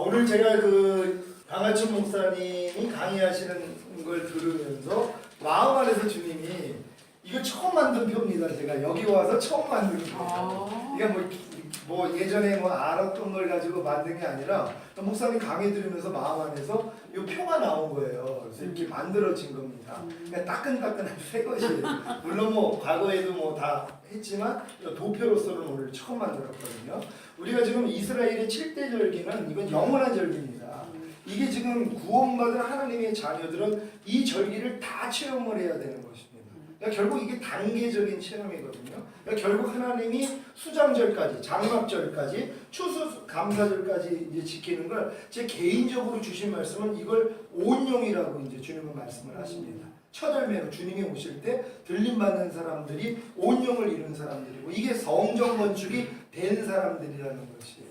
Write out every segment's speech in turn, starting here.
오늘 제가 그 강하춘 목사님이 강의하시는 걸 들으면서 마음 안에서 주님이 이거 처음 만든 표입니다. 제가 여기 와서 처음 만든 표입니다. 그러니까 뭐 예전에 뭐 알았던 걸 가지고 만든 게 아니라 목사님 강의 들으면서 마음 안에서 이 표가 나온 거예요. 그래서 이렇게 만들어진 겁니다. 그러니까 따끈따끈한 새 것이에요. 물론 뭐 과거에도 뭐 다 했지만 도표로서는 오늘 처음 만들었거든요. 우리가 지금 이스라엘의 7대 절기는 이건 영원한 절기입니다. 이게 지금 구원받은 하나님의 자녀들은 이 절기를 다 체험을 해야 되는 것입니다. 그러니까 결국 이게 단계적인 체험이거든요. 그러니까 결국 하나님이 수장절까지, 장막절까지, 추수감사절까지 이제 지키는 걸 제 개인적으로 주신 말씀은 이걸 온영이라고 이제 주님은 말씀을 하십니다. 첫 열매로 주님이 오실 때 들림 받는 사람들이 온영을 이룬 사람들이고 이게 성전 건축이 된 사람들이라는 것이에요.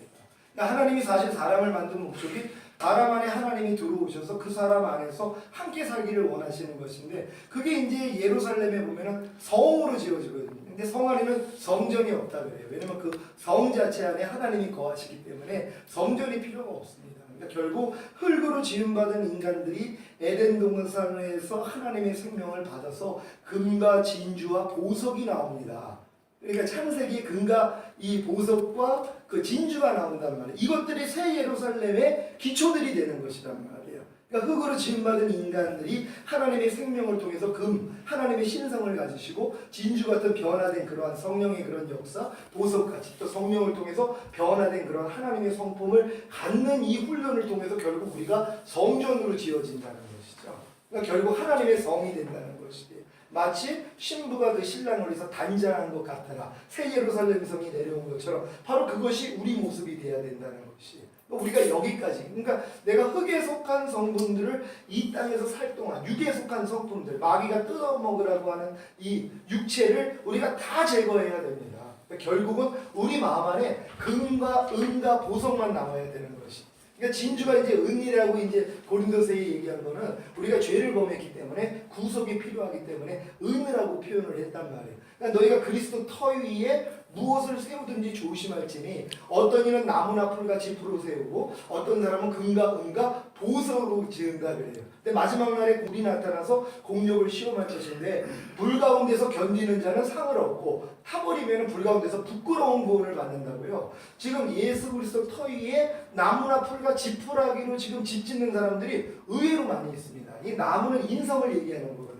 그러니까 하나님이 사실 사람을 만든 목적이 사람 안에 하나님이 들어오셔서 그 사람 안에서 함께 살기를 원하시는 것인데 그게 이제 예루살렘에 보면은 성으로 지어지거든요. 근데 성 안에는 성전이 없다 그래요. 왜냐면 그 성 자체 안에 하나님이 거하시기 때문에 성전이 필요가 없습니다. 그러니까 결국 흙으로 지음받은 인간들이 에덴 동산에서 하나님의 생명을 받아서 금과 진주와 보석이 나옵니다. 그러니까 창세기 금과 이 보석과 그 진주가 나온단 말이에요. 이것들이 새 예루살렘의 기초들이 되는 것이란 말이에요. 그러니까 흙으로 지음받은 인간들이 하나님의 생명을 통해서 하나님의 신성을 가지시고 진주 같은 변화된 그러한 성령의 그런 역사, 보석같이 또 성령을 통해서 변화된 그러한 하나님의 성품을 갖는 이 훈련을 통해서 결국 우리가 성전으로 지어진다는 것이죠. 그러니까 결국 하나님의 성이 된다는 것이에요. 마치 신부가 그 신랑을 위해서 단장한 것 같아라. 새 예루살렘 성이 내려온 것처럼 바로 그것이 우리 모습이 돼야 된다는 것이에요. 우리가 여기까지, 그러니까 내가 흙에 속한 성분들을 이 땅에서 살 동안 육에 속한 성분들, 마귀가 뜯어먹으라고 하는 이 육체를 우리가 다 제거해야 됩니다. 그러니까 결국은 우리 마음 안에 금과 은과 보석만 남아야 되는 것이. 그러니까 진주가 이제 은이라고 이제 고린도서에 얘기한 거는 우리가 죄를 범했기 때문에 구속이 필요하기 때문에 은이라고 표현을 했단 말이에요. 그러니까 너희가 그리스도 터 위에 무엇을 세우든지 조심할지니 어떤 이는 나무나 풀과 짚으로 세우고 어떤 사람은 금과 은과 보석으로 지은다 그래요. 근데 마지막 날에 불이 나타나서 공력을 시험할 것인데 불 가운데서 견디는 자는 상을 얻고 타버리면 불 가운데서 부끄러운 구원을 받는다고요. 지금 예수 그리스도 터 위에 나무나 풀과 지푸라기로 지금 집 짓는 사람들이 의외로 많이 있습니다. 이 나무는 인성을 얘기하는 거거든요.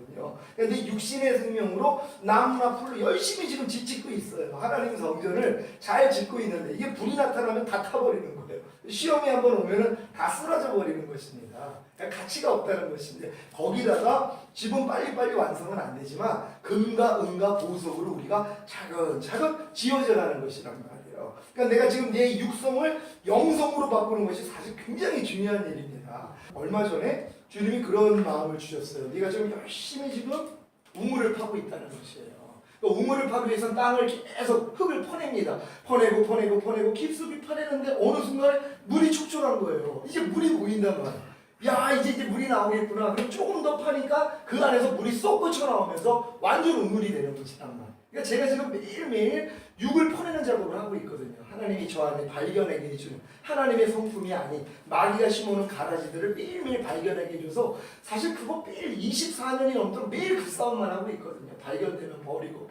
그런데 육신의 생명으로 나무나 풀로 열심히 지금 집 짓고 있어요. 하나님 성전을 잘 짓고 있는데 이게 불이 나타나면 다 타버리는 거예요. 시험이 한번 오면은 다 쓰러져 버리는 것입니다. 그러니까 가치가 없다는 것인데 거기다가 집은 빨리빨리 완성은 안 되지만 금과 은과 보석으로 우리가 차근차근 지어져 가는 것이란 말이에요. 그러니까 내가 지금 내 육성을 영성으로 바꾸는 것이 사실 굉장히 중요한 일입니다. 얼마 전에 주님이 그런 마음을 주셨어요. 네가 지금 열심히 지금 우물을 파고 있다는 것이에요. 우물을 파기 위해서 땅을 계속 흙을 퍼냅니다. 퍼내고 깊숙이 파내는데 어느 순간에 물이 촉촉한 거예요. 이제 물이 보인단 말이에요. 야 이제 물이 나오겠구나. 그럼 조금 더 파니까 그 안에서 물이 쏙 나오면서 완전 우물이 되는 것이란 말이에요. 그러니까 제가 지금 매일매일 육을 퍼내는 작업을 하고 있거든요. 하나님이 저 안에 발견하게 해주는 하나님의 성품이 아닌 마귀가 심어놓은 가라지들을 매일매일 발견하게 해줘서 사실 그거 매일 24년이 넘도록 매일 그 싸움만 하고 있거든요. 발견되면 버리고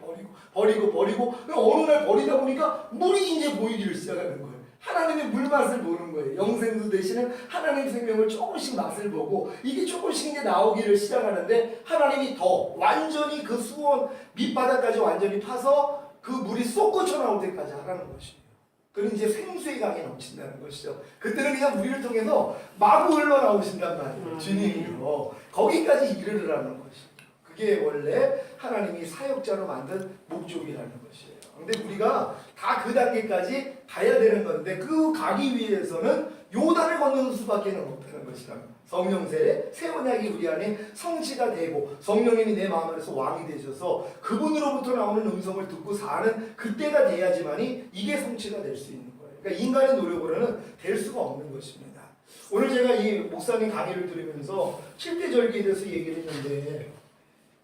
어느 날 버리다 보니까 물이 이제 보이기를 시작하는 거예요. 하나님의 물맛을 보는 거예요. 영생도 되시는 하나님의 생명을 조금씩 맛을 보고 이게 조금씩 이제 나오기를 시작하는데 하나님이 더 완전히 그 수원 밑바닥까지 완전히 파서 그 물이 쏙 거쳐 나올 때까지 하라는 것이에요. 그럼 이제 생수의 강이 넘친다는 것이죠. 그때는 그냥 우리를 통해서 마구 흘러나오신단 말이에요. 주님이요. 거기까지 이르르라는 것이에요. 그게 원래 하나님이 사역자로 만든 목적이라는 것이에요. 근데 우리가 다 그 단계까지 가야 되는 건데 그 가기 위해서는 요단을 건너는 수밖에 없다는 것이라. 성령 세례, 새 언약이 우리 안에 성취가 되고 성령님이 내 마음 안에서 왕이 되셔서 그분으로부터 나오는 음성을 듣고 사는 그때가 돼야지만이 이게 성취가 될 수 있는 거예요. 그러니까 인간의 노력으로는 될 수가 없는 것입니다. 오늘 제가 이 목사님 강의를 들으면서 7대 절기에 대해서 얘기를 했는데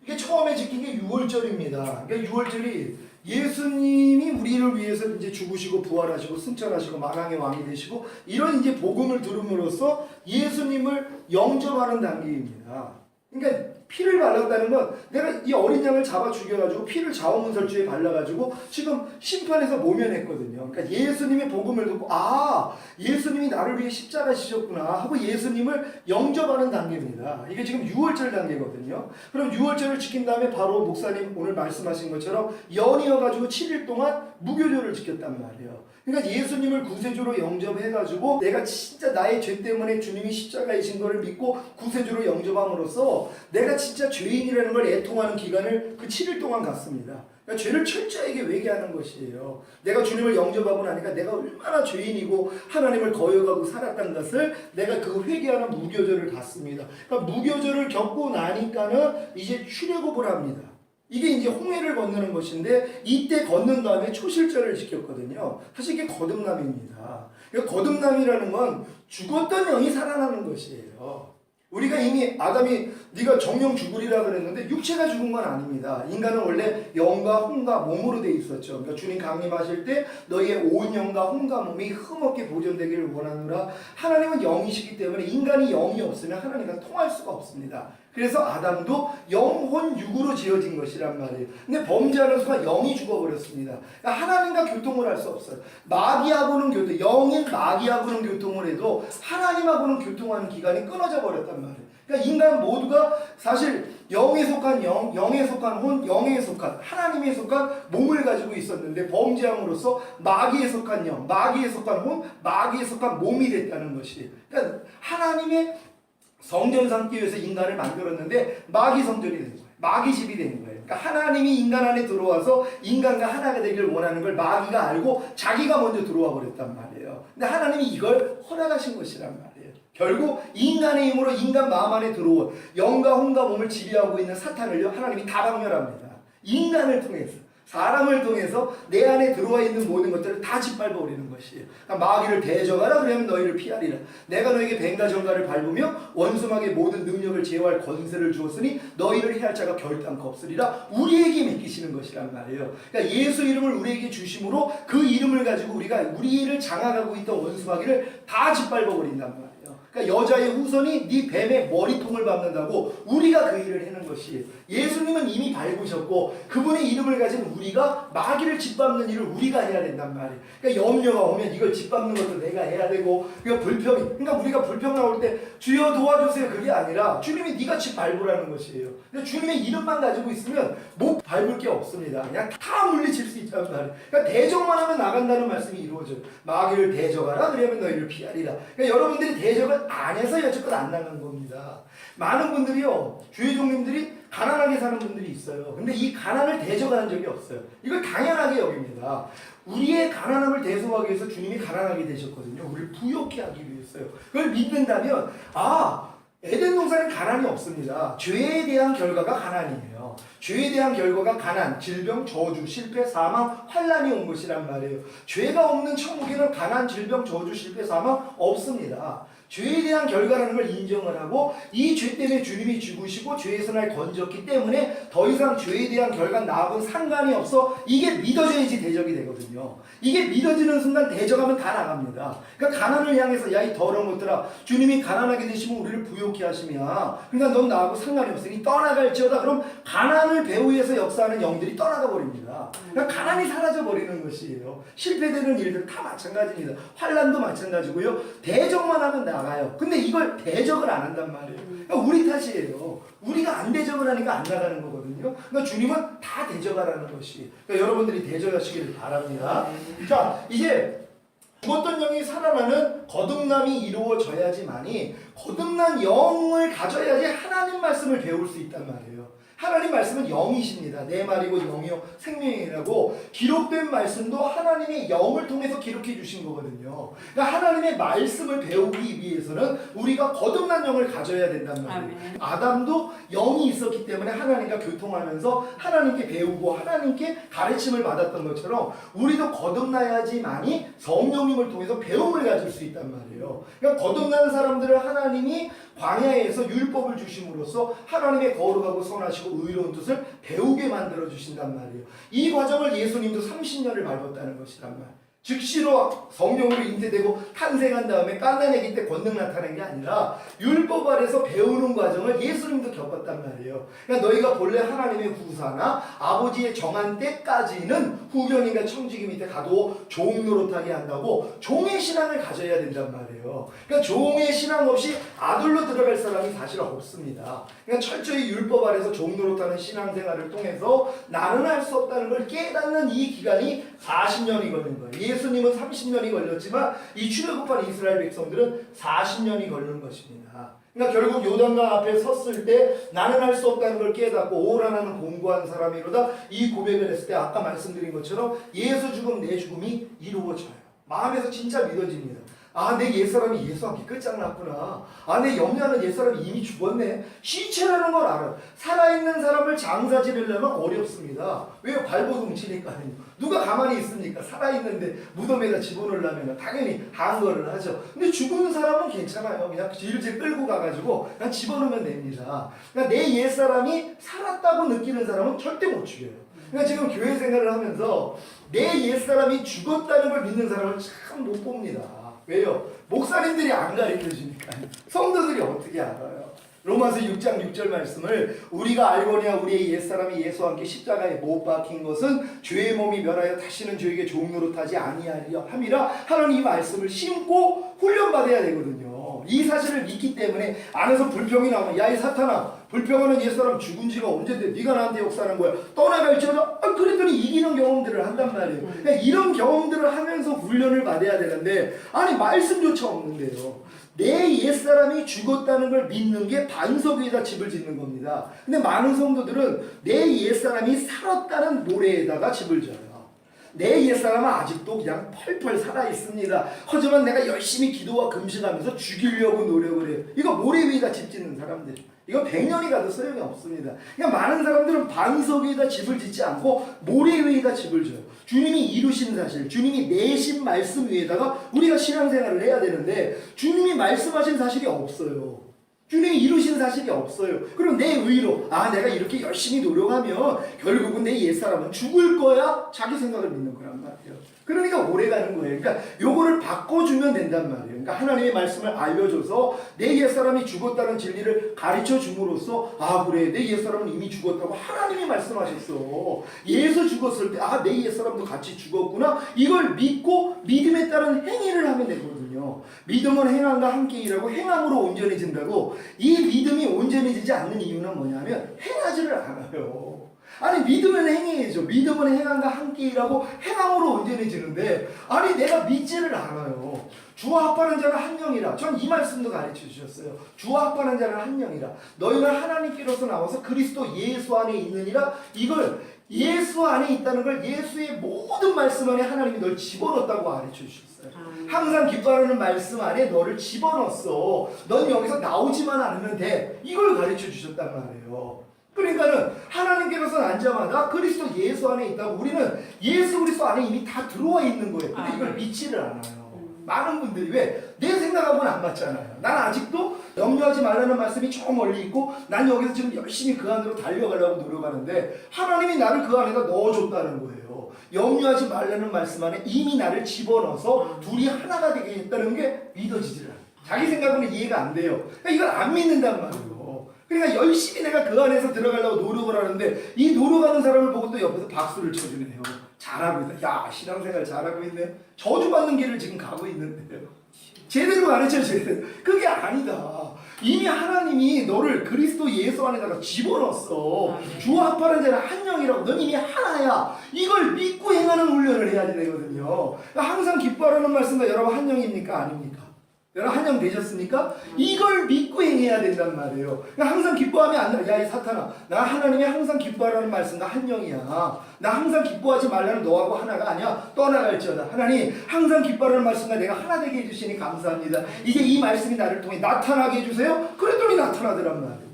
이게 처음에 지킨 게 6월절입니다. 그러니까 6월절이 예수님이 우리를 위해서 이제 죽으시고 부활하시고 승천하시고 만왕의 왕이 되시고 이런 이제 복음을 들음으로써 예수님을 영접하는 단계입니다. 그러니까 피를 발랐다는 건 내가 이 어린 양을 잡아 죽여가지고 피를 자원문설주에 발라가지고 지금 심판에서 모면했거든요. 그러니까 예수님의 복음을 듣고 아 예수님이 나를 위해 십자가 지셨구나 하고 예수님을 영접하는 단계입니다. 이게 지금 6월절 단계거든요. 그럼 6월절을 지킨 다음에 바로 목사님 오늘 말씀하신 것처럼 연이어가지고 7일 동안 무교절을 지켰단 말이에요. 그러니까 예수님을 구세주로 영접해가지고 내가 진짜 나의 죄 때문에 주님이 십자가이신 것을 믿고 구세주로 영접함으로써 내가 진짜 죄인이라는 걸 애통하는 기간을 그 7일 동안 갔습니다. 그러니까 죄를 철저하게 회개하는 것이에요. 내가 주님을 영접하고 나니까 내가 얼마나 죄인이고 하나님을 거역하고 살았다는 것을 내가 그 회개하는 무교절을 갔습니다. 그러니까 무교절을 겪고 나니까는 이제 출애굽을 합니다. 이게 이제 홍해를 건너는 것인데 이때 건넌 다음에 초실절을 지켰거든요. 사실 이게 거듭남입니다. 그러니까 거듭남이라는 건 죽었던 영이 살아나는 것이에요. 우리가 이미 아담이 네가 정령 죽으리라 그랬는데 육체가 죽은 건 아닙니다. 인간은 원래 영과 혼과 몸으로 돼 있었죠. 그러니까 주님 강림하실 때 너희의 온 영과 혼과 몸이 흠없게 보존되기를 원하노라. 하나님은 영이시기 때문에 인간이 영이 없으면 하나님과 통할 수가 없습니다. 그래서 아담도 영혼 육으로 지어진 것이란 말이에요. 근데 범죄하는 순간 영이 죽어버렸습니다. 그러니까 하나님과 교통을 할 수 없어요. 마귀하고는 교통, 영인 마귀하고는 교통을 해도 하나님하고는 교통하는 기간이 끊어져 버렸단 말이에요. 그러니까 인간 모두가 사실 영에 속한 영, 영에 속한 혼, 영에 속한 하나님에 속한 몸을 가지고 있었는데 범죄함으로써 마귀에 속한 영, 마귀에 속한 혼, 마귀에 속한 몸이 됐다는 것이에요. 그러니까 하나님의 성전 삼기 위해서 인간을 만들었는데 마귀 성전이 된 거예요. 마귀 집이 된 거예요. 그러니까 하나님이 인간 안에 들어와서 인간과 하나가 되기를 원하는 걸 마귀가 알고 자기가 먼저 들어와 버렸단 말이에요. 근데 하나님이 이걸 허락하신 것이란 말이에요. 결국 인간의 힘으로 인간 마음 안에 들어온 영과 혼과 몸을 지배하고 있는 사탄을요 하나님이 다 박멸합니다. 인간을 통해서 사람을 통해서 내 안에 들어와 있는 모든 것들을 다 짓밟아버리는 것이에요. 그러니까 마귀를 대적하라 그러면 너희를 피하리라. 내가 너에게 뱀과 정갈을 밟으며 원수막의 모든 능력을 제어할 권세를 주었으니 너희를 해할 자가 결단코 없으리라. 우리에게 맡기시는 것이란 말이에요. 그러니까 예수 이름을 우리에게 주심으로 그 이름을 가지고 우리가 우리를 장악하고 있던 원수마귀를 다 짓밟아버린단 말이에요. 그러니까 여자의 후손이 네 뱀의 머리통을 밟는다고 우리가 그 일을 하는 것이에요. 예수님은 이미 밟으셨고 그분의 이름을 가진 우리가 마귀를 짓밟는 일을 우리가 해야 된단 말이에요. 그러니까 염려가 오면 이걸 짓밟는 것도 내가 해야 되고 그러니까 불평이 그러니까 우리가 불평 나올 때 주여 도와주세요 그게 아니라 주님이 네가 짓밟으라는 것이에요. 근데 주님의 이름만 가지고 있으면 못 밟을 게 없습니다. 그냥 다 물리칠 수 있단 말이에요. 그러니까 대적만 하면 나간다는 말씀이 이루어져요. 마귀를 대적하라 그러면 너희를 피하리라. 그러니까 여러분들이 대적을 안 해서 여태껏 안 나간 겁니다. 많은 분들이요 주의종님들이 가난하게 사는 분들이 있어요. 근데 이 가난을 대적하는 적이 없어요. 이걸 당연하게 여깁니다. 우리의 가난함을 대속하기 위해서 주님이 가난하게 되셨거든요. 우리를 부욕해 하기 위해서요. 그걸 믿는다면 에덴 동산에 가난이 없습니다. 죄에 대한 결과가 가난이에요. 죄에 대한 결과가 가난, 질병, 저주, 실패, 사망, 환난이 온 것이란 말이에요. 죄가 없는 천국에는 가난, 질병, 저주, 실패, 사망 없습니다. 죄에 대한 결과라는 걸 인정을 하고 이 죄 때문에 주님이 죽으시고 죄에서 날 건졌기 때문에 더 이상 죄에 대한 결과 나하고는 상관이 없어. 이게 믿어져야지 대적이 되거든요. 이게 믿어지는 순간 대적하면 다 나갑니다. 그러니까 가난을 향해서 야 이 더러운 것들아 주님이 가난하게 되시면 우리를 부욕해 하시며 그러니까 넌 나하고 상관이 없으니 떠나갈지어다. 그럼 가난을 배후에서 역사하는 영들이 떠나가 버립니다. 그러니까 가난이 사라져 버리는 것이에요. 실패되는 일들 다 마찬가지입니다. 환난도 마찬가지고요. 대적만 하면 나가요. 근데 이걸 대적을 안 한단 말이에요. 그러니까 우리 탓이에요. 우리가 안 대적을 하니까 안 나가는 거거든요. 그러니까 주님은 다 대적하라는 것이. 그러니까 여러분들이 대적하시기를 바랍니다. 자, 이제 죽었던 영이 살아나는 거듭남이 이루어져야지만이 거듭난 영을 가져야지 하나님 말씀을 배울 수 있단 말이에요. 하나님 말씀은 영이십니다. 내 말이고 영이요 생명이라고 기록된 말씀도 하나님의 영을 통해서 기록해 주신 거거든요. 그러니까 하나님의 말씀을 배우기 위해서는 우리가 거듭난 영을 가져야 된단 말이에요. 아멘. 아담도 영이 있었기 때문에 하나님과 교통하면서 하나님께 배우고 하나님께 가르침을 받았던 것처럼 우리도 거듭나야지만이 성령님을 통해서 배움을 가질 수 있단 말이에요. 그러니까 거듭난 사람들을 하나님이 광야에서 율법을 주심으로써 하나님의 거룩하고 선하시고 의로운 뜻을 배우게 만들어 주신단 말이에요. 이 과정을 예수님도 30년을 밟았다는 것이란 말이에요. 즉시로 성령으로 잉태되고 탄생한 다음에 깐나내기 때 권능 나타낸 게 아니라 율법 아래서 배우는 과정을 예수님도 겪었단 말이에요. 그러니까 너희가 본래 하나님의 후사나 아버지의 정한 때까지는 후견인과 청지기 밑에 가도 종 노릇하게 한다고 종의 신앙을 가져야 된단 말이에요. 그러니까 종의 신앙 없이 아들로 들어갈 사람이 사실 없습니다. 그러니까 철저히 율법 아래서 종 노릇하는 신앙생활을 통해서 나는 할 수 없다는 걸 깨닫는 이 기간이 40년이 걸린 거예요. 예수님은 30년이 걸렸지만 이 출애굽한 이스라엘 백성들은 40년이 걸린 것입니다. 그러니까 결국 요단강 앞에 섰을 때 나는 할 수 없다는 걸 깨닫고 오라 나는 공고한 사람이로다 이 고백을 했을 때 아까 말씀드린 것처럼 예수 죽음 내 죽음이 이루어져요. 마음에서 진짜 믿어집니다. 아, 내 옛사람이 예수함께 끝장났구나. 아, 내 염려하는 옛사람이 이미 죽었네. 시체라는 걸 알아. 살아있는 사람을 장사 지르려면 어렵습니다. 왜요? 발버둥치니까요. 누가 가만히 있습니까? 살아있는데 무덤에다 집어넣으려면 당연히 항거를 하죠. 근데 죽은 사람은 괜찮아요. 그냥 질질 끌고 가가지고 그냥 집어넣으면 됩니다. 그러니까 내 옛사람이 살았다고 느끼는 사람은 절대 못 죽여요. 그러니까 지금 교회 생활을 하면서 내 옛사람이 죽었다는 걸 믿는 사람을 참 못 봅니다. 왜요? 목사님들이 안 가르쳐주니까요. 성도들이 어떻게 알아요? 로마서 6장 6절 말씀을 우리가 알거니와 우리의 옛사람이 예수와 함께 십자가에 못 박힌 것은 죄의 몸이 멸하여 다시는 죄에게 종노릇하지 아니하리라 함이라 하는 이 말씀을 심고 훈련받아야 되거든요. 이 사실을 믿기 때문에 안에서 불평이 나오면 야 이 사탄아 불평하는 옛사람 죽은 지가 언제인데 네가 나한테 욕사하는 거야 떠나갈지어다. 그랬더니 이기는 경험들을 한단 말이에요. 그러니까 이런 경험들을 하면서 훈련을 받아야 되는데 아니 말씀조차 없는데요. 내 옛사람이 죽었다는 걸 믿는 게 반석 위에다 집을 짓는 겁니다. 근데 많은 성도들은 내 옛사람이 살았다는 모래에다가 집을 져요. 내 옛사람은 아직도 그냥 펄펄 살아있습니다. 하지만 내가 열심히 기도와 금식하면서 죽이려고 노력을 해요. 이거 모래 위에다 집 짓는 사람들. 이거 100년이 가도 소용이 없습니다. 그러니까 많은 사람들은 반석 위에다 집을 짓지 않고 모래 위에다 집을 져요. 주님이 이루신 사실, 주님이 내신 말씀 위에다가 우리가 신앙생활을 해야 되는데 주님이 말씀하신 사실이 없어요. 주님이 이루신 사실이 없어요. 그럼 내 의로 내가 이렇게 열심히 노력하면 결국은 내 옛사람은 죽을 거야? 자기 생각을 믿는 거란 말이에요. 그러니까 오래가는 거예요. 그러니까 요거를 바꿔주면 된단 말이에요. 그러니까 하나님의 말씀을 알려줘서 내 옛사람이 죽었다는 진리를 가르쳐 줌으로써 그래 내 옛사람은 이미 죽었다고 하나님이 말씀하셨어. 예수 죽었을 때 내 옛사람도 같이 죽었구나. 이걸 믿고 믿음에 따른 행위를 하면 되거든요. 믿음은 행함과 함께 일하고 행함으로 온전해진다고. 이 믿음이 온전해지지 않는 이유는 뭐냐면 행하지를 않아요. 아니 믿음은 행해야죠. 믿음은 행함과 함께 일하고 행함으로 온전해지는데 아니 내가 믿지를 않아요. 주와 합하는 자는 한 영이라. 전 이 말씀도 가르쳐 주셨어요. 주와 합하는 자는 한 영이라. 너희는 하나님께로서 나와서 그리스도 예수 안에 있느니라. 이걸 예수 안에 있다는 걸 예수의 모든 말씀 안에 하나님이 널 집어넣었다고 가르쳐 주셨어요. 항상 기뻐하는 말씀 안에 너를 집어넣었어. 넌 여기서 나오지만 않으면 돼. 이걸 가르쳐 주셨단 말이에요. 그러니까는 하나님께로서는 앉자마자 그리스도 예수 안에 있다고 우리는 예수 그리스도 안에 이미 다 들어와 있는 거예요. 근데 이걸 믿지를 않아요. 많은 분들이 왜? 내 생각하고는 안 맞잖아요. 난 아직도 염려하지 말라는 말씀이 저 멀리 있고 난 여기서 지금 열심히 그 안으로 달려가려고 노력하는데 하나님이 나를 그 안에다 넣어줬다는 거예요. 염려하지 말라는 말씀 안에 이미 나를 집어넣어서 둘이 하나가 되게 했다는 게 믿어지질 않아요. 자기 생각으로는 이해가 안 돼요. 그러니까 이걸 안 믿는단 말이에요. 그러니까 열심히 내가 그 안에서 들어가려고 노력을 하는데 이 노력하는 사람을 보고 또 옆에서 박수를 쳐주네요. 잘하고 있다. 야 신앙생활 잘하고 있네. 저주받는 길을 지금 가고 있는데요. 제대로 가르쳐줘야 돼. 그게 아니다. 이미 하나님이 너를 그리스도 예수 안에다가 집어넣었어. 주와 합하는 자는 한 영이라고. 넌 이미 하나야. 이걸 믿고 행하는 훈련을 해야 되거든요. 항상 기뻐하라는 말씀과 여러분 한 영입니까? 아닙니까? 여러분 한 영 되셨습니까? 이걸 믿고 행해야 된단 말이에요. 항상 기뻐하면 안 돼. 야 이 사탄아, 나 하나님이 항상 기뻐하라는 말씀과 한 영이야. 나 항상 기뻐하지 말라는 너하고 하나가 아니야. 떠나갈지어다. 하나님 항상 기뻐하라는 말씀과 내가 하나 되게 해주시니 감사합니다. 이제 이 말씀이 나를 통해 나타나게 해주세요. 그랬더니 나타나더란 말이에요.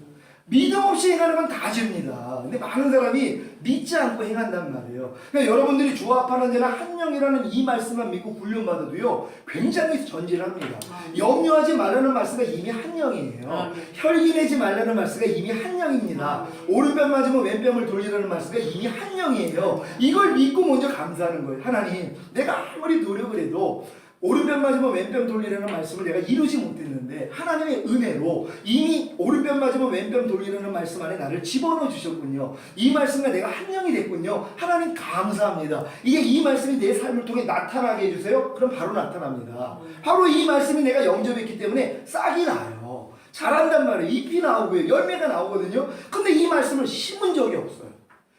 믿음 없이 행하는 건 다 죄입니다. 근데 많은 사람이 믿지 않고 행한단 말이에요. 그러니까 여러분들이 조합하는 자는 한 영이라는 이 말씀만 믿고 훈련받아도요 굉장히 전진합니다. 염려하지 말라는 말씀가 이미 한 영이에요. 혈기내지 말라는 말씀가 이미 한 영입니다. 오른편 맞으면 왼편을 돌리라는 말씀가 이미 한 영이에요. 이걸 믿고 먼저 감사하는 거예요. 하나님, 내가 아무리 노력을 해도 오른편 맞으면 왼편 돌리라는 말씀을 내가 이루지 못했는데 하나님의 은혜로 이미 오른편 맞으면 왼편 돌리라는 말씀 안에 나를 집어넣어 주셨군요. 이 말씀과 내가 한 영이 됐군요. 하나님 감사합니다. 이게 이 말씀이 내 삶을 통해 나타나게 해주세요. 그럼 바로 나타납니다. 바로 이 말씀이 내가 영접했기 때문에 싹이 나요. 자란단 말이에요. 잎이 나오고요. 열매가 나오거든요. 근데 이 말씀을 심은 적이 없어요.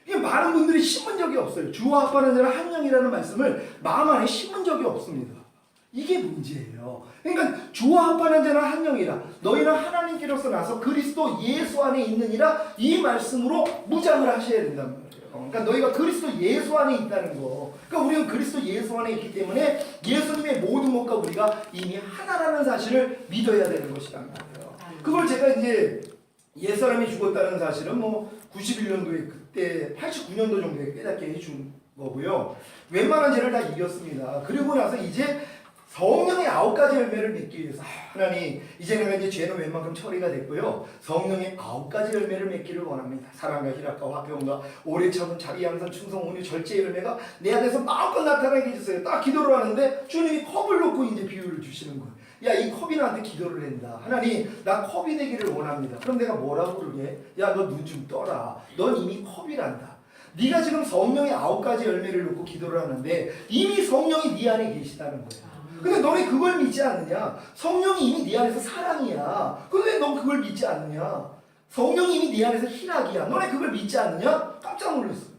이게 많은 분들이 심은 적이 없어요. 주와 합하는 자는 한 영이라는 말씀을 마음 안에 심은 적이 없습니다. 이게 문제예요. 그러니까 주와 합하는 자는 한 영이라 너희는 하나님께로서 나서 그리스도 예수 안에 있느니라 이 말씀으로 무장을 하셔야 된단 말이에요. 그러니까 너희가 그리스도 예수 안에 있다는 거. 그러니까 우리는 그리스도 예수 안에 있기 때문에 예수님의 모든 것과 우리가 이미 하나라는 사실을 믿어야 되는 것이란 말이에요. 그걸 제가 이제 옛사람이 죽었다는 사실은 뭐 91년도에 그때 89년도 정도에 깨닫게 해준 거고요. 웬만한 죄를 다 이겼습니다. 그리고 나서 이제 성령의 9가지 열매를 맺기 위해서 하나님 이제 내가 이제 죄는 웬만큼 처리가 됐고요. 성령의 9가지 열매를 맺기를 원합니다. 사랑과 희락과 화평과 오래 참은 자비 양선 충성 온유 절제 열매가 내 안에서 마음껏 나타나게 해주세요. 딱 기도를 하는데 주님이 컵을 놓고 이제 비유를 주시는 거예요. 야, 이 컵이 나한테 기도를 한다. 하나님, 나 컵이 되기를 원합니다. 그럼 내가 뭐라고 그러게? 야, 너 눈 좀 떠라. 넌 이미 컵이란다. 네가 지금 성령의 9가지 열매를 놓고 기도를 하는데 이미 성령이 네 안에 계시다는 거예요. 근데 너네 그걸 믿지 않느냐? 성령이 이미 네 안에서 사랑이야. 근데 넌 그걸 믿지 않느냐? 성령이 이미 네 안에서 희락이야. 너네 그걸 믿지 않느냐? 깜짝 놀랐어요.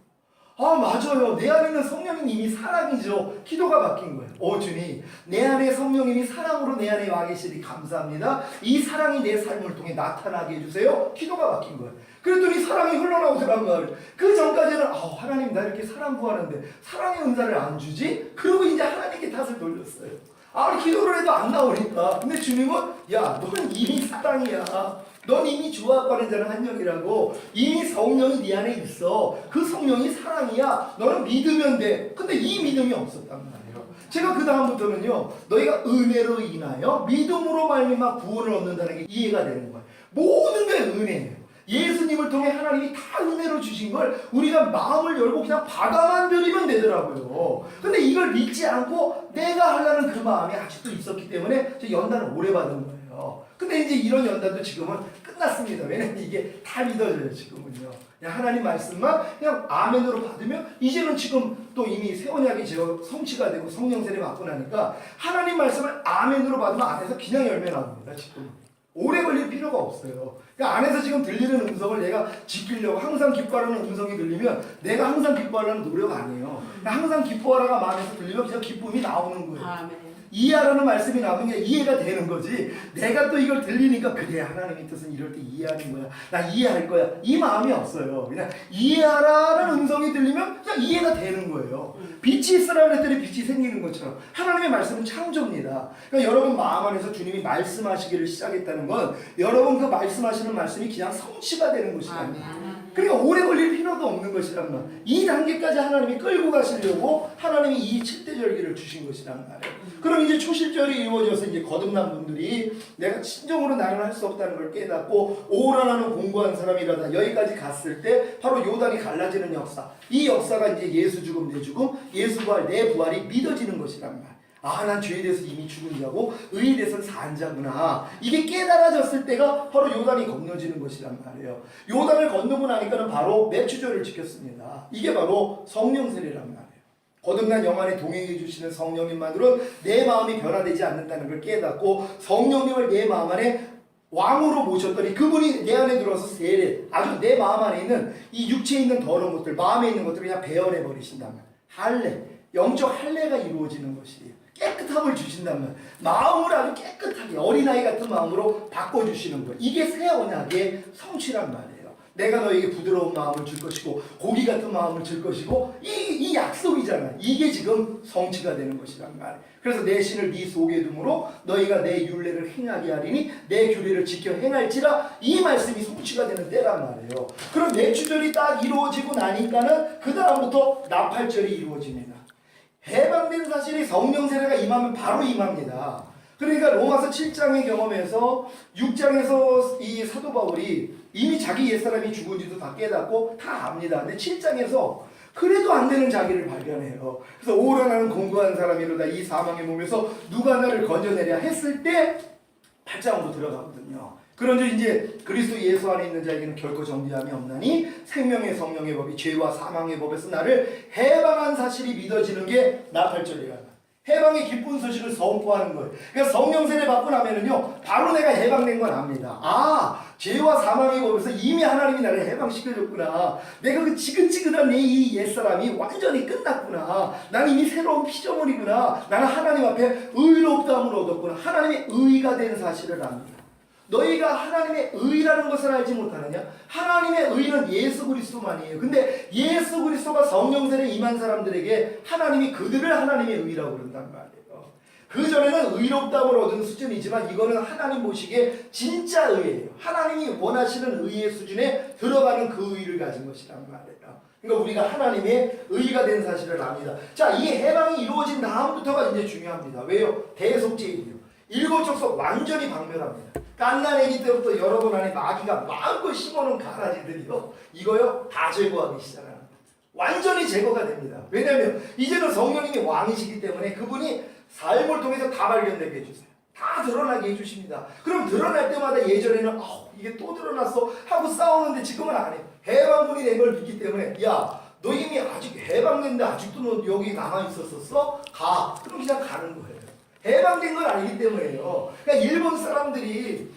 아, 맞아요. 내 안에 있는 성령이 이미 사랑이죠. 기도가 바뀐 거예요. 주님, 내 안에 성령님이 사랑으로 내 안에 와 계시니 감사합니다. 이 사랑이 내 삶을 통해 나타나게 해주세요. 기도가 바뀐 거예요. 그랬더니 사랑이 흘러나오더란 말이에요. 그 전까지는 하나님 나 이렇게 사랑 구하는데 사랑의 은사를 안 주지? 그리고 이제 하나님께 탓을 돌렸어요. 아무리 기도를 해도 안 나오니까. 근데 주님은 야, 넌 이미 사랑이야. 넌 이미 주와 합하는 자는 한 영이라고. 이미 성령이 네 안에 있어. 그 성령이 사랑이야. 너는 믿으면 돼. 근데 이 믿음이 없었단 말이에요. 제가 그 다음부터는요, 너희가 은혜로 인하여 믿음으로 말미암아 구원을 얻는다는 게 이해가 되는 거예요. 모든 게 은혜예요. 예수님을 통해 하나님이 다 은혜로 주신 걸 우리가 마음을 열고 그냥 받아만 들이면 되더라고요. 근데 이걸 믿지 않고 내가 하려는 그 마음이 아직도 있었기 때문에 저 연단을 오래 받은 거예요. 근데 이제 이런 연단도 지금은 끝났습니다. 왜냐면 이게 다 믿어져요, 지금은요. 그냥 하나님 말씀만 그냥 아멘으로 받으면 이제는 지금 또 이미 새 언약이 성취가 되고 성령 세례 받고 나니까 하나님 말씀을 아멘으로 받으면 안에서 그냥 열매 나옵니다, 지금. 오래 걸릴 필요가 없어요. 그러니까 안에서 지금 들리는 음성을 내가 지키려고 항상 기뻐하라는 음성이 들리면 내가 항상 기뻐하려는 노력 아니에요. 항상 기뻐하라가 마음에서 들리면 그냥 기쁨이 나오는 거예요. 아멘. 이해하라는 말씀이 나오는 게 이해가 되는 거지. 내가 또 이걸 들리니까 그래, 하나님의 뜻은 이럴 때 이해하는 거야. 나 이해할 거야. 이 마음이 없어요. 그냥 이해하라는 음성이 들리면 그냥 이해가 되는 거예요. 빛이 있으라 그랬더니 빛이 생기는 것처럼 하나님의 말씀은 창조입니다. 그러니까 여러분 마음 안에서 주님이 말씀하시기를 시작했다는 건 여러분 그 말씀하시는 말씀이 그냥 성취가 되는 것이랍니다. 그러니까 오래 걸릴 필요도 없는 것이란 말. 이 단계까지 하나님이 끌고 가시려고 하나님이 이 7대절기를 주신 것이란 말이에요. 그럼 이제 초실절이 이루어져서 이제 거듭난 분들이 내가 진정으로 나는 할 수 없다는 걸 깨닫고 오라나는 공부한 사람이라다 여기까지 갔을 때 바로 요단이 갈라지는 역사. 이 역사가 이제 예수 죽음 내 죽음, 예수 부활 내 부활이 믿어지는 것이란 말. 난 죄에 대해서 이미 죽은 자고 의에 대해서는 산 자구나. 이게 깨달아졌을 때가 바로 요단이 건너지는 것이란 말이에요. 요단을 건너고 나니까는 바로 맺추절을 지켰습니다. 이게 바로 성령 세례란 말이에요. 거듭난 영 안에 동행해 주시는 성령님만으로는 내 마음이 변화되지 않는다는 걸 깨닫고 성령님을 내 마음 안에 왕으로 모셨더니 그분이 내 안에 들어와서 세례, 아주 내 마음 안에 있는 이 육체에 있는 더러운 것들, 마음에 있는 것들을 그냥 배열해 버리신단 말이에요. 할례, 영적 할례가 이루어지는 것이에요. 깨끗함을 주신단 말이에요. 마음을 아주 깨끗하게 어린아이 같은 마음으로 바꿔주시는 거예요. 이게 새 언약의 성취란 말이에요. 내가 너에게 부드러운 마음을 줄 것이고 고기 같은 마음을 줄 것이고 이 약속이잖아. 이게 지금 성취가 되는 것이란 말이에요. 그래서 내 신을 네 속에 둠으로 너희가 내 율례를 행하게 하리니 내 규례를 지켜 행할지라, 이 말씀이 성취가 되는 때란 말이에요. 그럼 내 주절이 딱 이루어지고 나니까는 그 다음부터 나팔절이 이루어집니다. 해방된 사실이 성령 세례가 임하면 바로 임합니다. 그러니까 로마서 7장의 경험에서 6장에서 이 사도 바울이 이미 자기 옛사람이 죽은지도 다 깨닫고 다 압니다. 근데 7장에서 그래도 안 되는 자기를 발견해요. 그래서 오라 나는 공고한 사람이로다 이 사망의 몸에서 누가 나를 건져내랴 했을 때 8장으로 들어가거든요. 그런데 이제 그리스도 예수 안에 있는 자에게는 결코 정죄함이 없나니 생명의 성령의 법이 죄와 사망의 법에서 나를 해방한 사실이 믿어지는 게 나팔절이라. 해방의 기쁜 소식을 선포하는 거예요. 그러니까 성령 세례 받고 나면은요 바로 내가 해방된 건 압니다. 아, 죄와 사망의 법에서 이미 하나님이 나를 해방시켜줬구나. 내가 그 지긋지긋한 내 이 옛사람이 완전히 끝났구나. 나는 이미 새로운 피조물이구나. 나는 하나님 앞에 의롭다함을 얻었구나. 하나님의 의가 된 사실을 압니다. 너희가 하나님의 의라는 것을 알지 못하느냐? 하나님의 의는 예수 그리스도만이에요. 근데 예수 그리스도가 성령 세례 임한 사람들에게 하나님이 그들을 하나님의 의라고 그런단 말이에요. 그전에는 의롭다함을 얻은 수준이지만 이거는 하나님 보시기에 진짜 의예요. 하나님이 원하시는 의의 수준에 들어가는 그 의를 가진 것이란 말이에요. 그러니까 우리가 하나님의 의가 된 사실을 압니다. 자, 이 해방이 이루어진 다음부터가 이제 중요합니다. 왜요? 대속죄이에요. 일곱 족속 완전히 박멸합니다. 갓난아기 때부터 여러분 안에 마귀가 마음껏 심어놓은 가라지들이요, 이거요 다 제거하기 시작합니다. 완전히 제거가 됩니다. 왜냐하면 이제는 성령님이 왕이시기 때문에 그분이 삶을 통해서 다 발견되게 해주세요. 다 드러나게 해주십니다. 그럼 드러날 때마다 예전에는 이게 또 드러났어 하고 싸우는데 지금은 안 해요. 해방군이 된 걸 믿기 때문에 야, 너 이미 아직 해방됐는데 아직도 너 여기 남아있었었어? 가. 그럼 그냥 가는 거예요. 해방된 건 아니기 때문에요. 그러니까 일본 사람들이,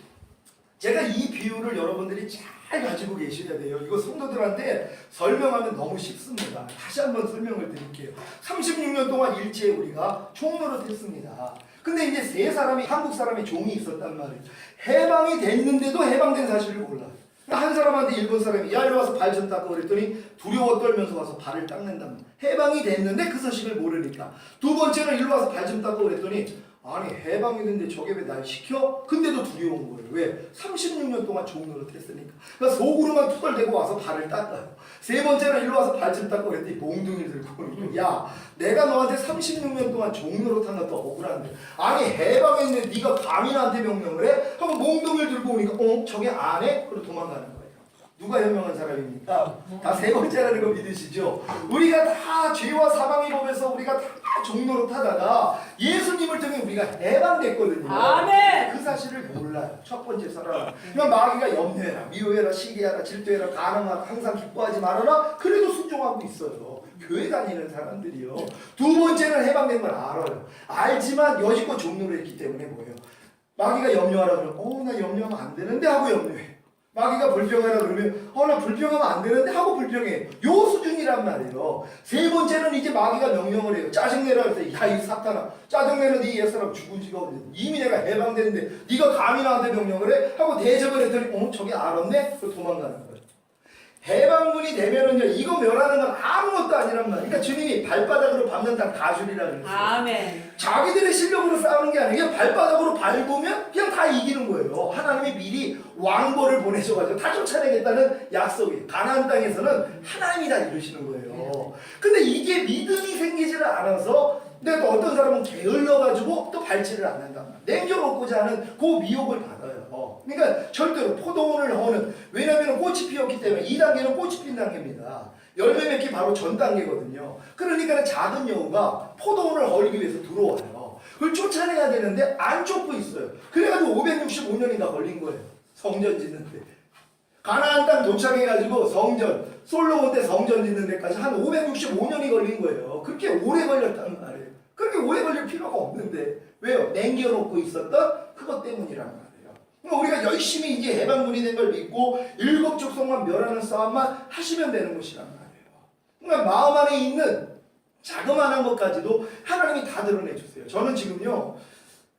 제가 이 비유를 여러분들이 잘 가지고 계셔야 돼요. 이거 성도들한테 설명하면 너무 쉽습니다. 다시 한번 설명을 드릴게요. 36년 동안 일제에 우리가 총노릇했습니다. 근데 이제 세 사람이, 한국 사람이 종이 있었단 말이에요. 해방이 됐는데도 해방된 사실을 몰라요. 한 사람한테 일본 사람이 야 이리 와서 발 좀 닦고 그랬더니 두려워 떨면서 와서 발을 닦는답니다. 해방이 됐는데 그 사실을 모르니까. 두 번째는 이리 와서 발 좀 닦고 그랬더니 아니 해방이 됐는데 저게 왜 날 시켜? 근데도 두려운 거예요. 왜? 36년 동안 종노릇 했으니까. 그러니까 속으로만 투덜대고 와서 발을 닦아요. 세 번째는 일로 와서 발 좀 닦고 그랬더니 몽둥이를 들고 오니까 야 내가 너한테 36년 동안 종노릇 한 것도 억울한데 아니 해방했는데 네가 감히 나한테 명령을 해? 하고 몽둥이를 들고 오니까 저게 안 해? 그리고 도망가는 거예요. 누가 현명한 사람입니까? 다 세 번째라는 거 믿으시죠? 우리가 다 죄와 사망의 법에서 우리가 다 종노릇 하다가 예수님을 통해 우리가 해방됐거든요. 아멘. 그 사실을 몰라요. 첫 번째 사람. 그러니까 마귀가 염려해라, 미워해라, 시기해라, 질투해라, 가능하라, 항상 기뻐하지 말아라. 그래도 순종하고 있어요. 교회 다니는 사람들이요. 두 번째는 해방된 걸 알아요. 알지만 여지껏 종노릇 했기 때문에 뭐예요? 마귀가 염려하라 그러면 나 염려하면 안 되는데 하고 염려해. 마귀가 불평하라 그러면 나 불평하면 안 되는데 하고 불평해. 요 수준이란 말이에요. 세 번째는 이제 마귀가 명령을 해요. 짜증내라 그래서 야 이 사탄아 짜증내는 네 옛사람 죽은 지가 언제 이미 내가 해방됐는데 네가 감히 나한테 명령을 해? 하고 대접을 했더니 저게 알았네? 그래서 도망가는 거예요. 해방군이 되면은요 이거 멸하는 건 아무것도 아니란 말이에요. 그러니까 주님이 발바닥으로 밟는다는 가술이라 그랬어요. 아멘. 자기들의 실력으로 싸우는 게 아니라 그냥 발바닥으로 밟으면 그냥 다 이기는 거예요. 하나님이 미리 왕벌을 보내셔가지고 다 쫓아내겠다는 약속이에요. 가나안 땅에서는 하나님이 다 이루시는 거예요. 근데 이게 믿음이 생기지를 않아서 근데 또 어떤 사람은 게을러가지고 또 밟지를 않는단 말이에요. 남겨놓고자 하는 그 미혹을 받아요. 그러니까 절대로 포도원을 허는, 왜냐하면 꽃이 피었기 때문에 2단계는 꽃이 핀 단계입니다. 열매 맺기 바로 전 단계거든요. 그러니까 작은 여우가 포도원을 허리기 위해서 들어와요. 그걸 쫓아내야 되는데 안 쫓고 있어요. 그래가지고 565년이나 걸린 거예요. 성전 짓는데. 가나안 땅 도착해가지고 성전, 솔로몬 때 성전 짓는 데까지 한 565년이 걸린 거예요. 그렇게 오래 걸렸단 말이에요. 그렇게 오래 걸릴 필요가 없는데 왜요? 남겨놓고 있었던 그것 때문이란 말이에요. 그러니까 우리가 열심히 이제 해방군이 된 걸 믿고 일곱 족속만 멸하는 싸움만 하시면 되는 것이란 말이에요. 그러니까 마음 안에 있는 자그마한 것까지도 하나님이 다 드러내 주세요. 저는 지금요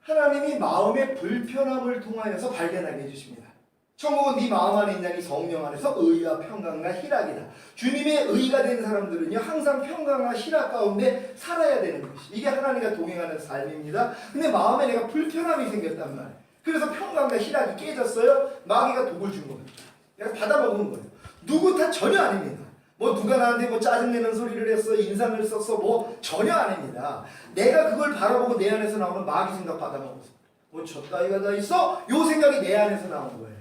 하나님이 마음의 불편함을 통하여서 발견하게 해주십니다. 천국은 네 마음 안에 있나니 성령 안에서 의와 평강과 희락이다. 주님의 의가 된 사람들은요 항상 평강과 희락 가운데 살아야 되는 것이 이게 하나님과 동행하는 삶입니다. 근데 마음에 내가 불편함이 생겼단 말이에요. 그래서 평강과 희락이 깨졌어요. 마귀가 독을 준 겁니다. 내가 받아먹은 거예요. 누구 탓 전혀 아닙니다. 뭐 누가 나한테 뭐 짜증내는 소리를 했어, 인상을 썼어, 뭐 전혀 아닙니다. 내가 그걸 바라보고 내 안에서 나오는 마귀 생각 받아먹었어. 뭐 저 따위가 다 있어? 요 생각이 내 안에서 나온 거예요.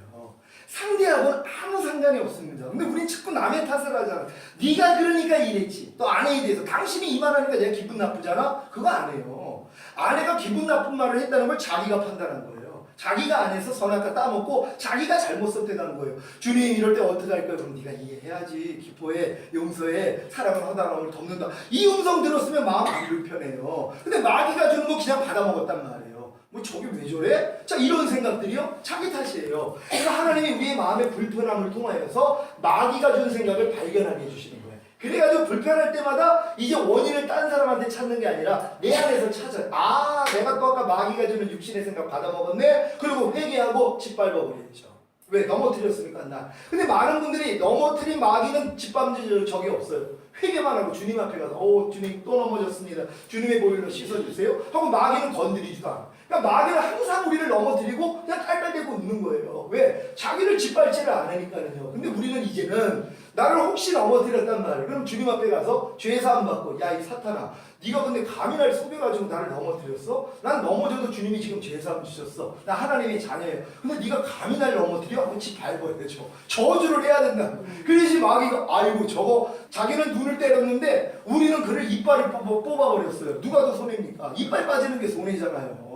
상대하고는 아무 상관이 없습니다. 근데 우린 자꾸 남의 탓을 하잖아. 네가 그러니까 이랬지. 또 아내에 대해서 당신이 이 말하니까 내가 기분 나쁘잖아? 그거 안 해요. 아내가 기분 나쁜 말을 했다는 걸 자기가 판단한 거예요. 자기가 안에서 선악과 따먹고 자기가 잘못 선택한 거예요. 주님 이럴 때 어떻게 할까요? 그럼 네가 이해해야지. 기뻐해, 용서해, 사랑을 허다함을 덮는다. 이 음성 들었으면 마음 안 불편해요. 근데 마귀가 주는 거 그냥 받아먹었단 말이에요. 뭐 저게 왜 저래? 자 이런 생각들이요 자기 탓이에요. 그래서 하나님이 우리의 마음의 불편함을 통하여서 마귀가 준 생각을 발견하게 해주시는 거예요. 그래가지고 불편할 때마다 이제 원인을 딴 사람한테 찾는 게 아니라 내 안에서 찾아요. 아 내가 또 아까 마귀가 주는 육신의 생각 받아먹었네. 그리고 회개하고 짓밟아버리죠. 왜? 넘어뜨렸으니까 나. 근데 많은 분들이 넘어뜨린 마귀는 짓밟는 적이 없어요. 회개만 하고 주님 앞에 가서 주님 또 넘어졌습니다. 주님의 보혈로 씻어주세요. 하고 마귀는 건드리지도 않아. 그러니까 마귀는 항상 우리를 넘어뜨리고 그냥 깔깔대고 웃는 거예요. 왜? 자기를 짓밟지를 않으니까요. 근데 우리는 이제는 나를 혹시 넘어뜨렸단 말이에요. 그럼 주님 앞에 가서 죄사함 받고 야 이 사탄아 네가 근데 감히 날 속여가지고 나를 넘어뜨렸어? 난 넘어져도 주님이 지금 죄사함 주셨어. 나 하나님의 자녀예요. 근데 네가 감히 날 넘어뜨려? 하고 짓밟아야 되죠. 저주를 해야 된다. 그래야지 마귀가 아이고 저거 자기는 눈을 때렸는데 우리는 그를 이빨을 뽑아버렸어요. 누가 더 손해입니까? 이빨 빠지는 게 손해잖아요.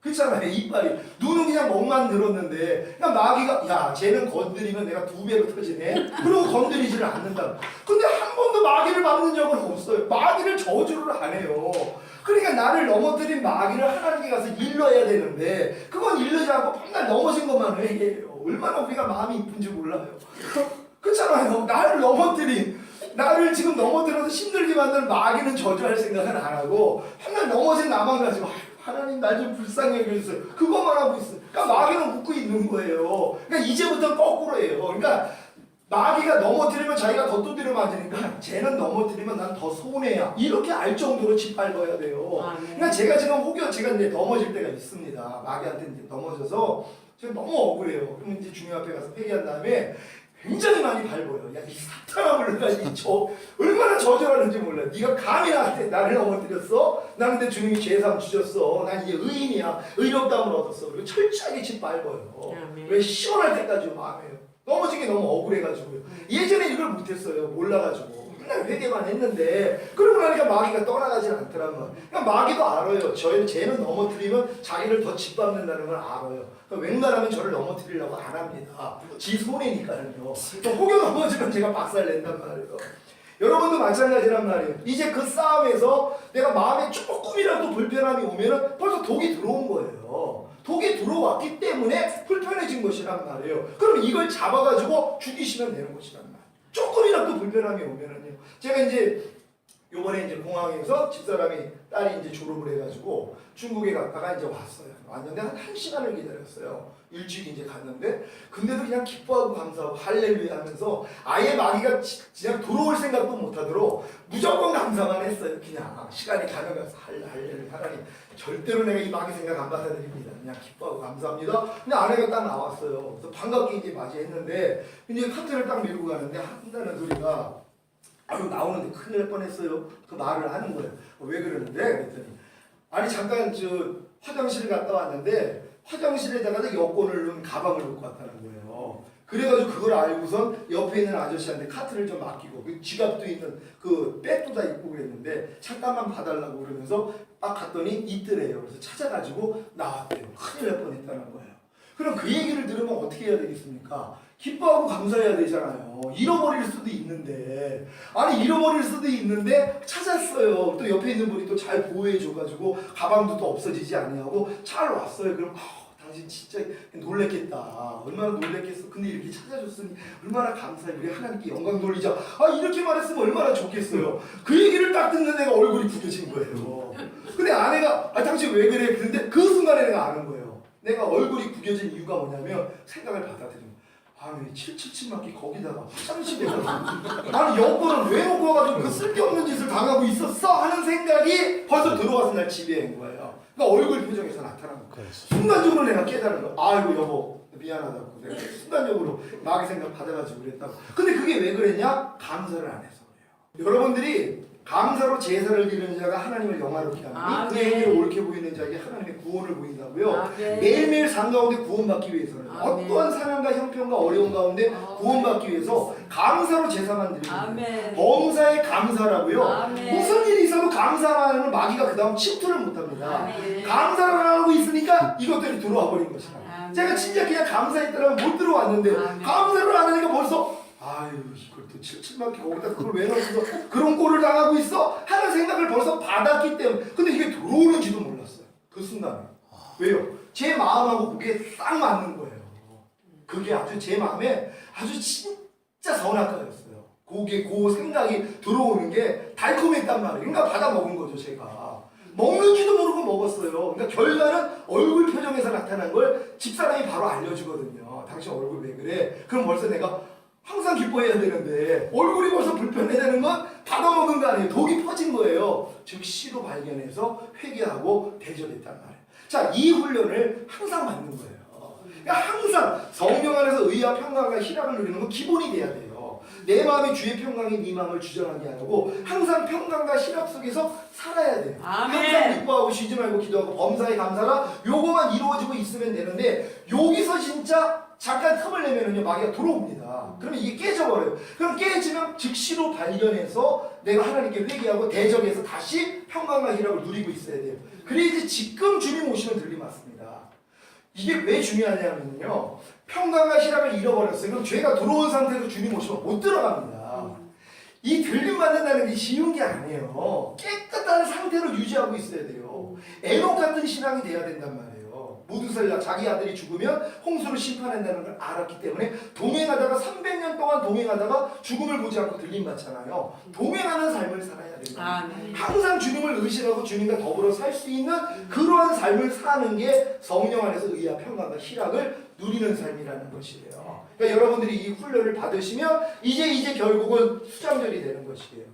그렇잖아요. 이빨이. 눈은 그냥 멍만 들었는데 그냥 마귀가 야 쟤는 건드리면 내가 2배로 터지네. 그러고 건드리지를 않는다. 근데 한 번도 마귀를 막는 적은 없어요. 마귀를 저주를 안 해요. 그러니까 나를 넘어뜨린 마귀를 하나님께 가서 일러야 되는데 그건 일르지 않고 맨날 넘어진 것만 회개해요. 얼마나 우리가 마음이 이쁜지 몰라요. 그렇잖아요. 나를 넘어뜨린 나를 지금 넘어뜨려서 힘들게 만드는 마귀는 저주할 생각은 안 하고 맨날 넘어진 나만 가지고 하나님 날 좀 불쌍히 여겨주세요. 그것만 하고 있어요. 그러니까 마귀는 웃고 있는 거예요. 그러니까 이제부터 거꾸로예요. 그러니까 마귀가 넘어뜨리면 자기가 더 두드려 맞으니까 쟤는 넘어뜨리면 난 더 손해야. 이렇게 알 정도로 짓밟아야 돼요. 그러니까 제가 지금 제가 이제 넘어질 때가 있습니다. 마귀한테 이제 넘어져서 제가 너무 억울해요. 그러면 이제 주님 앞에 가서 회개한 다음에 굉장히 많이 밟아요. 야, 이 사탄아 몰라. 얼마나 저주하는지 몰라. 네가 감히 나를 넘어뜨렸어? 나 근데 주님이 죄사함 주셨어. 난 이제 의인이야. 의롭다함을 얻었어. 그리고 철저하게 짓밟아요. 왜? 시원할 때까지 마음에요. 넘어진 게 너무 억울해가지고요. 예전에 이걸 못했어요. 몰라가지고. 맨날 회개만 했는데 그러고 나니까 마귀가 떠나가지 않더란 말이에요. 그러니까 마귀도 알아요. 쟤는 넘어뜨리면 자기를 더 짓밟는다는 걸 알아요. 그러니까 웬만하면 저를 넘어뜨리려고 안 합니다. 지 손해니까요. 혹여 넘어지면 제가 박살낸단 말이에요. 여러분도 마찬가지란 말이에요. 이제 그 싸움에서 내가 마음에 조금이라도 불편함이 오면은 벌써 독이 들어온 거예요. 독이 들어왔기 때문에 불편해진 것이란 말이에요. 그럼 이걸 잡아가지고 죽이시면 되는 것이란 말이에요. 조금이라도 불편함이 오면은요. 제가 이제 요번에 이제 공항에서 집사람이 딸이 이제 졸업을 해가지고 중국에 갔다가 이제 왔어요. 왔는데 한 1시간을 기다렸어요. 일찍 이제 갔는데 근데도 그냥 기뻐하고 감사하고 할렐루야 하면서 아예 마귀가 그냥 들어올 생각도 못하도록 무조건 감사만 했어요. 그냥 시간이 가면 가서 할렐루야 하나님 절대로 내가 이 마귀 생각 안 받아들입니다. 그냥 기뻐하고 감사합니다. 근데 아내가 딱 나왔어요. 그래서 반갑게 이제 맞이했는데 이제 카트를 딱 밀고 가는데 한다는 소리가 아유 나오는데 큰일 날 뻔했어요. 그 말을 하는 거예요. 왜 그러는데? 그랬더니 아니 잠깐 화장실 갔다 왔는데 화장실에다가 여권을 넣은 가방을 놓고 왔다는 거예요. 그래가지고 그걸 알고선 옆에 있는 아저씨한테 카트를 좀 맡기고 그 지갑도 있는 그 백도 다 입고 그랬는데 잠깐만 봐달라고 그러면서 딱 갔더니 있더래요. 그래서 찾아가지고 나왔대요. 큰일 날 뻔했다는 거예요. 그럼 그 얘기를 들으면 어떻게 해야 되겠습니까? 기뻐하고 감사해야 되잖아요. 잃어버릴 수도 있는데 아니 잃어버릴 수도 있는데 찾았어요. 또 옆에 있는 분이 또 잘 보호해줘가지고 가방도 또 없어지지 아니하고 잘 왔어요. 그럼 당신 진짜 놀랬겠다. 얼마나 놀랬겠어. 근데 이렇게 찾아줬으니 얼마나 감사해. 우리 하나님께 영광 돌리자. 이렇게 말했으면 얼마나 좋겠어요. 그 얘기를 딱 듣는 애가 얼굴이 굳어진 거예요. 근데 아내가 당신 왜 그래? 근데 그 순간에 내가 아는 거예요. 내가 얼굴이 구겨진 이유가 뭐냐면 생각을 받아들이는 아니 777 맞기 거기다가 화장실에 가서 아니 여권을 왜 놓고 와가지고 그 쓸데없는 짓을 당하고 있었어 하는 생각이 벌써 들어와서 날 지배한 거예요. 그러니까 얼굴 표정에서 나타나는 거예요. 순간적으로 내가 깨달은 거. 아이고 여보 미안하다고 내가 순간적으로 마귀 생각 받아가지고 그랬다고. 근데 그게 왜 그랬냐? 감사를 안 해서 그래요. 여러분들이 감사로 제사를 드리는 자가 하나님을 영화롭게 하니 그의 행위를 옳게 보이는 자에게 하나님의 구원을 보인다고요. 매일매일 삶 가운데 구원받기 위해서는 어떠한 사명과 형편과 어려운 가운데 구원받기 위해서 감사로 제사만 드리는 거예요. 범사에 감사라고요. 무슨 일이 있어도 감사만 하면 마귀가 그 다음 침투를 못합니다. 감사를 안 하고 있으니까 이것들이 들어와 버린 것이다. 제가 진짜 그냥 감사했더라면 못 들어왔는데 감사를 안 하니까 벌써 아유 이걸 또 77만기 거기다 그걸 왜 넣어서 그런 꼴을 당하고 있어? 하는 생각을 벌써 받았기 때문에. 근데 이게 들어오는지도 몰랐어요. 그 순간에. 왜요? 제 마음하고 그게 딱 맞는 거예요. 그게 아주 제 마음에 아주 진짜 선악과였어요. 그 생각이 들어오는 게 달콤했단 말이에요. 그러니까 받아 먹은 거죠 제가. 먹는지도 모르고 먹었어요. 그러니까 결과는 얼굴 표정에서 나타난 걸 집사람이 바로 알려주거든요. 당신 얼굴 왜 그래? 그럼 벌써 내가 항상 기뻐해야 되는데 얼굴이 벌써 불편해지는 건 받아먹은 거 아니에요. 독이 퍼진 거예요. 즉시로 발견해서 회개하고 대접했단 말이에요. 자, 이 훈련을 항상 받는 거예요. 그러니까 항상 성령 안에서 의와 평강과 희락을 누리는 건 기본이 돼야 돼요. 내 마음이 주의 평강이 네 마음을 주장하게 하려고 항상 평강과 희락 속에서 살아야 돼요. 항상 기뻐하고 쉬지 말고 기도하고 범사에 감사라 요거만 이루어지고 있으면 되는데 여기서 진짜 잠깐 틈을 내면은요 마귀가 들어옵니다. 그러면 이게 깨져버려요. 그럼 깨지면 즉시로 발견해서 내가 하나님께 회개하고 대적해서 다시 평강과 희락을 누리고 있어야 돼요. 그래야지 지금 주님 오시면 들림맞습니다. 이게 왜 중요하냐면요 평강과 희락을 잃어버렸어요. 그럼 죄가 들어온 상태에서 주님 오시면 못 들어갑니다. 이 들림받는다는 게 쉬운 게 아니에요. 깨끗한 상태로 유지하고 있어야 돼요. 에녹 같은 신앙이 돼야 된단 말이에요. 무두셀라 자기 아들이 죽으면 홍수를 심판한다는 걸 알았기 때문에 동행하다가 300년 동안 동행하다가 죽음을 보지 않고 들림받잖아요. 동행하는 삶을 살아야 됩니다. 항상 주님을 의식하고 주님과 더불어 살 수 있는 그러한 삶을 사는 게 성령 안에서 의와 평강과 희락을 누리는 삶이라는 것이에요. 그러니까 여러분들이 이 훈련을 받으시면 이제 결국은 수장절이 되는 것이에요.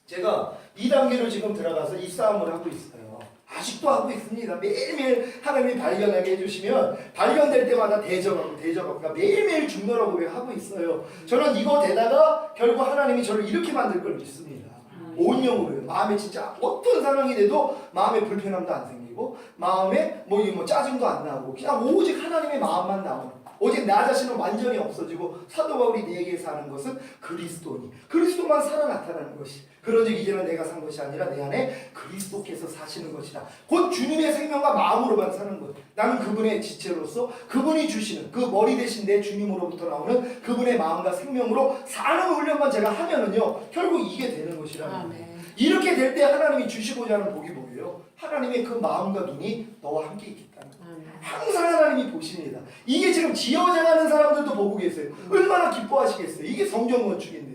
제가 2단계로 지금 들어가서 이 싸움을 하고 있어요. 아직도 하고 있습니다. 매일매일 하나님이 발견하게 해주시면 발견될 때마다 대적하고 그러니까 매일매일 중노라 고백하고 있어요. 저는 이거 되다가 결국 하나님이 저를 이렇게 만들 걸 믿습니다. 온 영으로요. 마음에 진짜 어떤 상황이 돼도 마음에 불편함도 안 생기고 마음에 뭐 짜증도 안 나고 그냥 오직 하나님의 마음만 나오는 오직 나 자신은 완전히 없어지고 사도 바울이 내게 사는 것은 그리스도만 살아 나타나는 것이 그런즉 이제는 내가 산 것이 아니라 내 안에 그리스도께서 사시는 것이다. 곧 주님의 생명과 마음으로만 사는 것. 나는 그분의 지체로서 그분이 주시는 그 머리 대신 내 주님으로부터 나오는 그분의 마음과 생명으로 사는 훈련만 제가 하면은요 결국 이게 되는 것이라는 거예요. 이렇게 될 때 하나님이 주시고자 하는 복이 뭐예요? 하나님의 그 마음과 눈이 너와 함께 있겠다는 거예요. 항상 하나님이 보십니다. 이게 지금 지어져가는 사람들도 보고 계세요. 얼마나 기뻐하시겠어요. 이게 성경 건축인데요.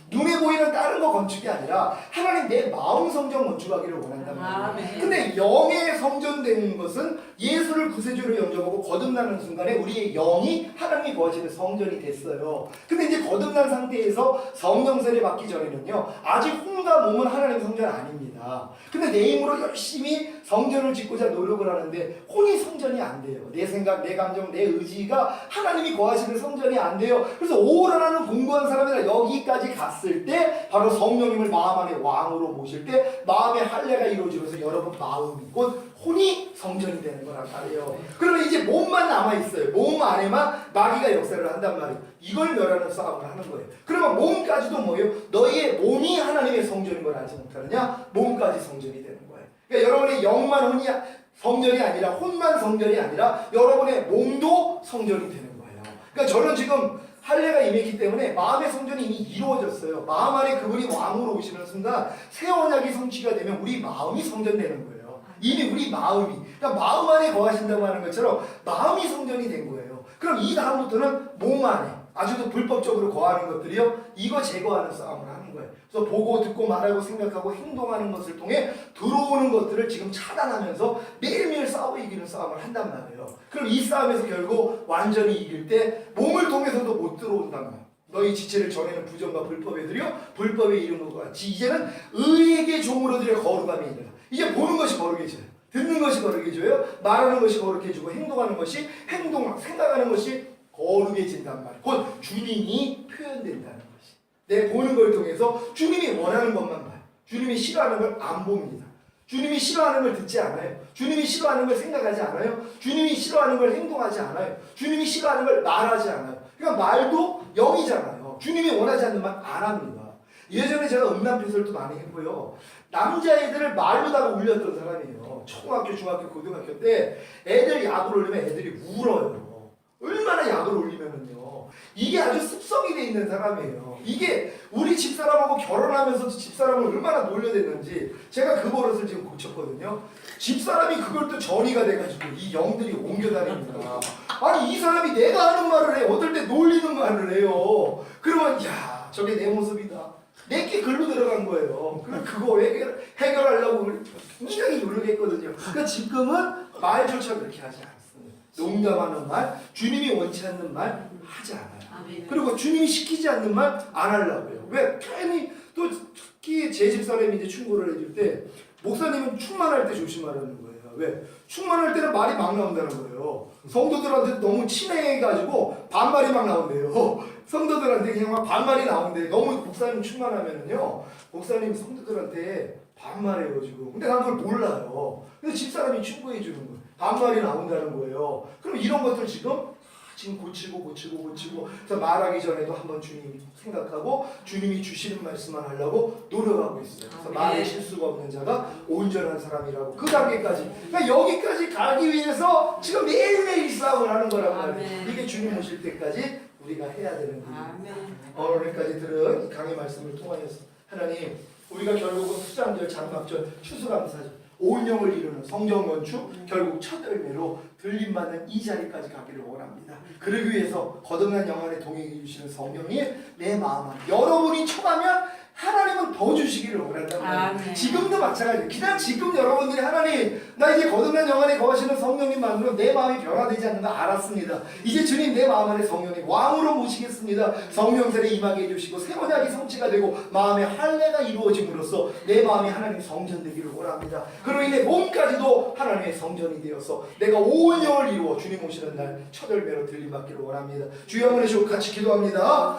눈에 보이는 다른 거 건축이 아니라 하나님 내 마음 성전 건축하기를 원한단 말이에요. 근데 영의 성전되는 것은 예수를 구세주로 영접하고 거듭나는 순간에 우리의 영이 하나님이 거하시는 성전이 됐어요. 근데 이제 거듭난 상태에서 성령세를 받기 전에는요 아직 혼과 몸은 하나님 성전 아닙니다. 근데 내 힘으로 열심히 성전을 짓고자 노력을 하는데 혼이 성전이 안 돼요. 내 생각, 내 감정, 내 의지가 하나님이 거하시는 성전이 안 돼요. 그래서 오라는 공부한 사람이라 여기까지 갔을 때 바로 성령님을 마음 안에 왕으로 모실 때 마음의 할례가 이루어지면서 여러분 마음이 곧 혼이 성전이 되는 거란 말이에요. 그러면 이제 몸만 남아있어요. 몸 안에만 마귀가 역사를 한단 말이에요. 이걸 멸하는 싸움을 하는 거예요. 그러면 몸까지도 뭐예요? 너희의 몸이 하나님의 성전인 걸 알지 못하느냐? 몸까지 성전이 되는 거예요. 그러니까 여러분의 영만 혼이 성전이 아니라 혼만 성전이 아니라 여러분의 몸도 성전이 되는 거예요. 그러니까 저는 지금 할례가 임했기 때문에 마음의 성전이 이미 이루어졌어요. 마음 안에 그분이 왕으로 오시는 순간 새 언약이 성취가 되면 우리 마음이 성전되는 거예요. 이미 우리 마음이 그러니까 마음 안에 거하신다고 하는 것처럼 마음이 성전이 된 거예요. 그럼 이 다음부터는 몸 안에 아주도 불법적으로 거하는 것들이요 이거 제거하는 싸움을 하는 거예요. 거예요. 그래서 보고 듣고 말하고 생각하고 행동하는 것을 통해 들어오는 것들을 지금 차단하면서 매일매일 싸워 이기는 싸움을 한단 말이에요. 그럼 이 싸움에서 결국 완전히 이길 때 몸을 통해서도 못 들어온단 말이에요. 너희 지체를 전에는 부정과 불법에 드려 불법에 이른 것과 같이 이제는 의에게 종으로 드려 거룩함이 있다. 이제 보는 것이 거룩해져요. 듣는 것이 거룩해져요. 말하는 것이 거룩해지고 행동하는 것이 생각하는 것이 거룩해진단 말이에요. 곧 주님이 표현된다는 것이. 내 보는 걸 통해서 주님이 원하는 것만 봐요. 주님이 싫어하는 걸 안 봅니다. 주님이 싫어하는 걸 듣지 않아요. 주님이 싫어하는 걸 생각하지 않아요. 주님이 싫어하는 걸 행동하지 않아요. 주님이 싫어하는 걸 말하지 않아요. 그러니까 말도 0이잖아요. 주님이 원하지 않는 말 안 합니다. 예전에 제가 음란패설도 많이 했고요. 남자애들을 말로다가 울렸던 사람이에요. 초등학교, 중학교, 고등학교 때 애들 약을 올리면 애들이 울어요. 얼마나 약을 올리면은요. 이게 아주 습성이 돼 있는 사람이에요. 이게 우리 집사람하고 결혼하면서 집사람을 얼마나 놀려댔는지 제가 그 버릇을 지금 고쳤거든요. 집사람이 그걸 또 전이가 돼가지고 이 영들이 옮겨다닙니다. 아니 이 사람이 내가 하는 말을 해. 어떨 때 놀리는 말을 해요. 그러면 야 저게 내 모습이다. 내게 글로 들어간 거예요. 그거 해결하려고 굉장히 노력했거든요. 그러니까 지금은 말조차 그렇게 하지 않습니다. 농담하는 말, 주님이 원치 않는 말 하지 않아요. 그리고 주님이 시키지 않는 말 안 하려고요. 왜? 괜히 또 특히 제 집사람이 이제 충고를 해줄 때 목사님은 충만할 때 조심하라는 거예요. 왜? 충만할 때는 말이 막 나온다는 거예요. 성도들한테 너무 친해가지고 반말이 막 나온대요. 성도들한테 그냥 막 반말이 나온대. 너무 목사님 충만하면은요, 목사님이 성도들한테 반말해요 지금. 근데 난 그걸 몰라요. 그래서 집사람이 충고해 주는 거예요. 반말이 나온다는 거예요. 그럼 이런 것들 지금 고치고 그래서 말하기 전에도 한번 주님 생각하고 주님이 주시는 말씀만 하려고 노력하고 있어요. 그래서 말에 실수가 없는 자가 온전한 사람이라고 그 단계까지. 그러니까 여기까지 가기 위해서 지금 매일매일 싸움을 하는 거란 말이에요. 이게 주님 오실 때까지 우리가 해야 되는 일입니다. 오늘까지 들은 이 강의 말씀을 통하여서 하나님 우리가 결국은 수장절, 장막절, 추수감사절 온 영을 이루는 성전 건축 결국 첫 열매로 들림받는 이 자리까지 가기를 원합니다. 그러기 위해서 거듭난 영 안에 동행해 주시는 성령이 내 마음 안에 여러분이 처하면 하나님은 더 주시기를 원한단 말이에요. 지금도 마찬가지예요. 그냥 지금 여러분들이 하나님 나 이제 거듭난 영 안에 거하시는 성령님만으로 내 마음이 변화되지 않는 거 알았습니다. 이제 주님 내 마음 안에 성령님 왕으로 모시겠습니다. 성령세례 임하게 해주시고 새 언약이 성취가 되고 마음의 할례가 이루어짐으로써 내 마음이 하나님 성전되기를 원합니다. 그로 인해 몸까지도 하나님의 성전이 되어서 내가 온 영을 이루어 주님 오시는 날 첫 열매로 들림받기를 원합니다. 주여 한번 해주시고 같이 기도합니다.